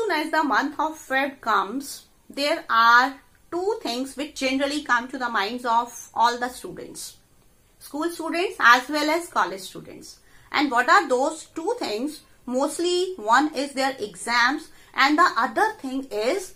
soon as the month of Feb comes, there are two things which generally come to the minds of all the students. School students as well as college students. And what are those two things? Mostly one is their exams and the other thing is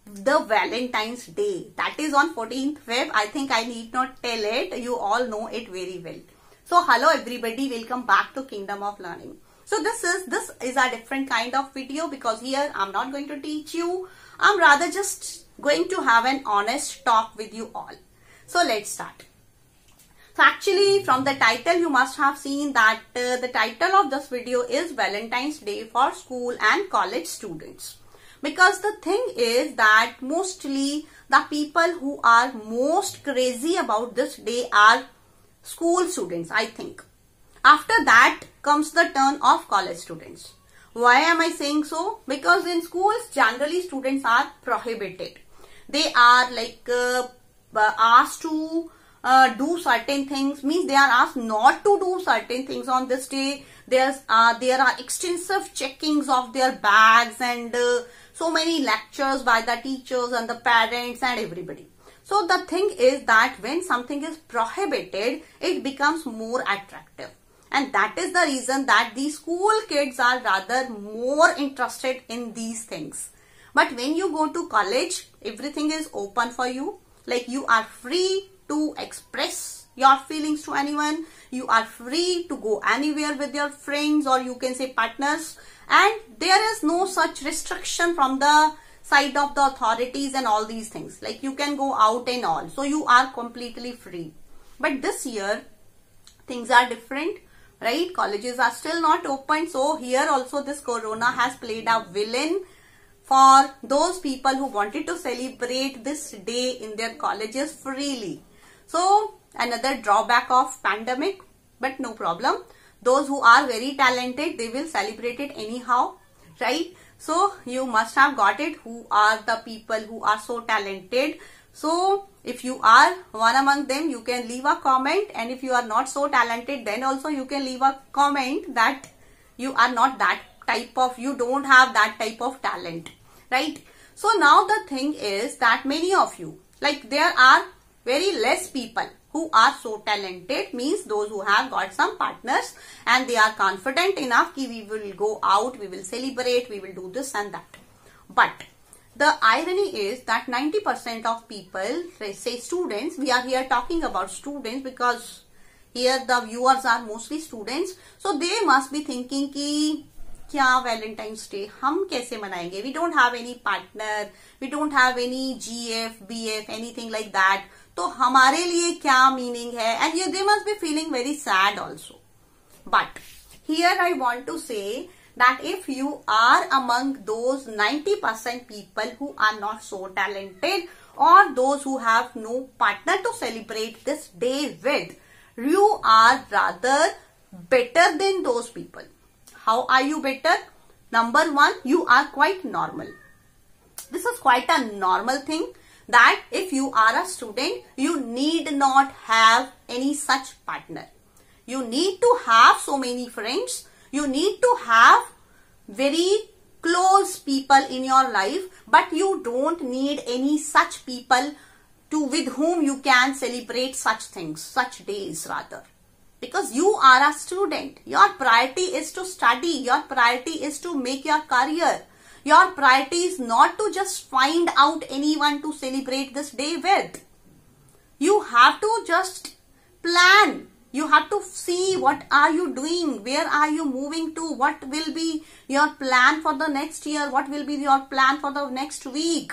the Valentine's Day. That is on 14th Feb. I think I need not tell it. You all know it very well. So hello everybody, welcome back to Kingdom of Learning. So this is a different kind of video because here I'm not going to teach you. I'm rather just going to have an honest talk with you all. So let's start. So actually from the title you must have seen that the title of this video is Valentine's Day for school and college students. Because the thing is that mostly the people who are most crazy about this day are school students, I think. After that comes the turn of college students. Why am I saying so? Because in schools generally students are prohibited. They are like asked to do certain things, means they are asked not to do certain things on this day. There are extensive checkings of their bags and so many lectures by the teachers and the parents and everybody. So the thing is that when something is prohibited, it becomes more attractive. And that is the reason that the school kids are rather more interested in these things. But when you go to college, everything is open for you. Like you are free to express your feelings to anyone. You are free to go anywhere with your friends or you can say partners. And there is no such restriction from the side of the authorities and all these things. Like you can go out and all. So you are completely free. But this year, things are different, right? Colleges are still not open. So here also this corona has played a villain for those people who wanted to celebrate this day in their colleges freely. So another drawback of pandemic, but no problem. Those who are very talented, they will celebrate it anyhow, right? So you must have got it. Who are the people who are so talented? So if you are one among them, you can leave a comment. And if you are not so talented, then also you can leave a comment that you are not that type of, you don't have that type of talent, right? So now the thing is that many of you, like there are very less people who are so talented, means those who have got some partners and they are confident enough that we will go out, we will celebrate, we will do this and that. But the irony is that 90% of people, say students, we are here talking about students because here the viewers are mostly students. So they must be thinking ki kya Valentine's Day hum kaise manayenge? We don't have any partner, we don't have any GF, BF, anything like that. तो हमारे लिए क्या meaning है? And they must be feeling very sad also. But here I want to say that if you are among those 90% people who are not so talented or those who have no partner to celebrate this day with, you are rather better than those people. How are you better? Number one, you are quite normal. This is quite a normal thing. That if you are a student, you need not have any such partner. You need to have so many friends. You need to have very close people in your life, but you don't need any such people with whom you can celebrate such things, such days rather. Because you are a student. Your priority is to study. Your priority is to make your career. Your priority is not to just find out anyone to celebrate this day with. You have to just plan. You have to see what are you doing, where are you moving to, what will be your plan for the next year, what will be your plan for the next week.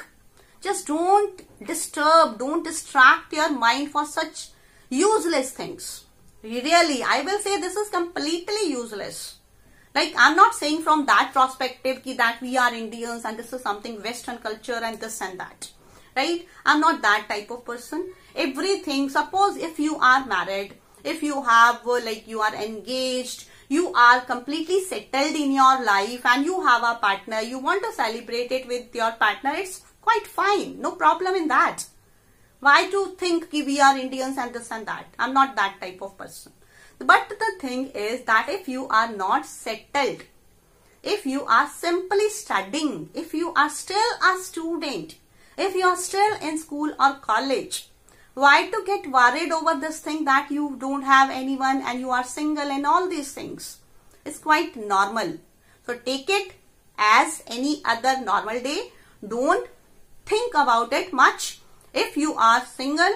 Just don't disturb, don't distract your mind for such useless things. Really, I will say this is completely useless. Like I'm not saying from that perspective that we are Indians and this is something Western culture and this and that, right? I'm not that type of person. Everything, suppose if you are married, if you have like you are engaged, you are completely settled in your life and you have a partner, you want to celebrate it with your partner, it's quite fine. No problem in that. Why to think we are Indians and this and that? I'm not that type of person. But the thing is that if you are not settled, if you are simply studying, if you are still a student, if you are still in school or college, why to get worried over this thing that you don't have anyone and you are single and all these things? It's quite normal. So take it as any other normal day. Don't think about it much. If you are single,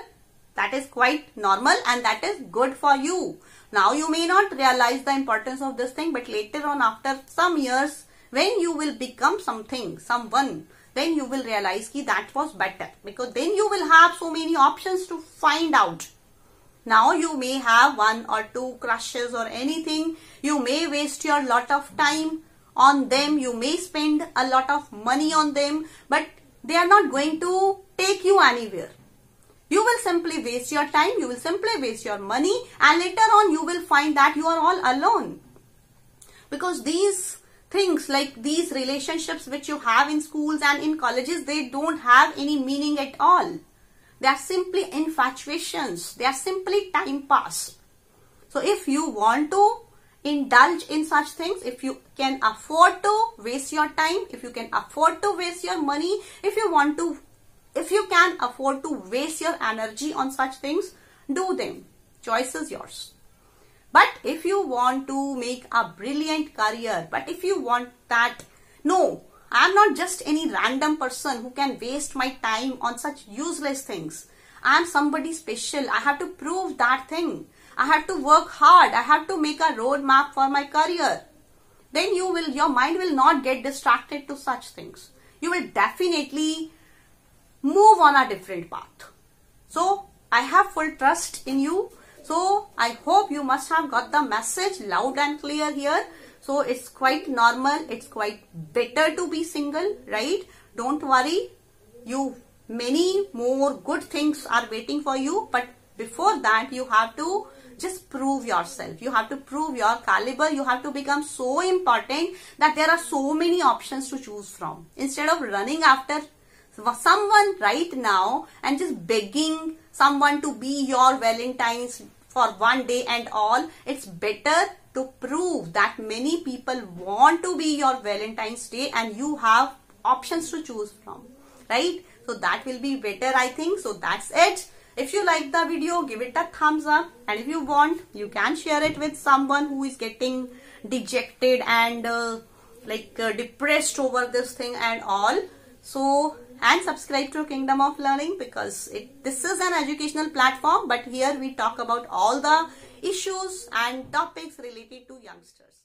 that is quite normal and that is good for you. Now you may not realize the importance of this thing, but later on, after some years, when you will become someone, then you will realize that was better, because then you will have so many options to find out. Now you may have 1 or 2 crushes or anything. You may waste your lot of time on them. You may spend a lot of money on them, but they are not going to take you anywhere. You will simply waste your time, you will simply waste your money, and later on you will find that you are all alone. Because these things, like these relationships which you have in schools and in colleges, they don't have any meaning at all. They are simply infatuations. They are simply time pass. So if you want to indulge in such things, if you can afford to waste your time, if you can afford to waste your money, if you can afford to waste your energy on such things, do them. Choice is yours. But if you want to make a brilliant career, but if you want that, no, I am not just any random person who can waste my time on such useless things. I am somebody special. I have to prove that thing. I have to work hard. I have to make a roadmap for my career. Then your mind will not get distracted to such things. You will definitely move on a different path. So I have full trust in you. So I hope you must have got the message loud and clear here. So it's quite normal. It's quite better to be single, right? Don't worry. Many more good things are waiting for you. But before that, you have to just prove yourself. You have to prove your caliber. You have to become so important that there are so many options to choose from. Instead of running after someone right now and just begging someone to be your Valentine's for one day and all, it's better to prove that many people want to be your Valentine's Day and you have options to choose from, right? So that will be better, I think. So that's it. If you like the video, give it a thumbs up, and if you want, you can share it with someone who is getting dejected and depressed over this thing and all. So, and subscribe to Kingdom of Learning, because this is an educational platform, but here we talk about all the issues and topics related to youngsters.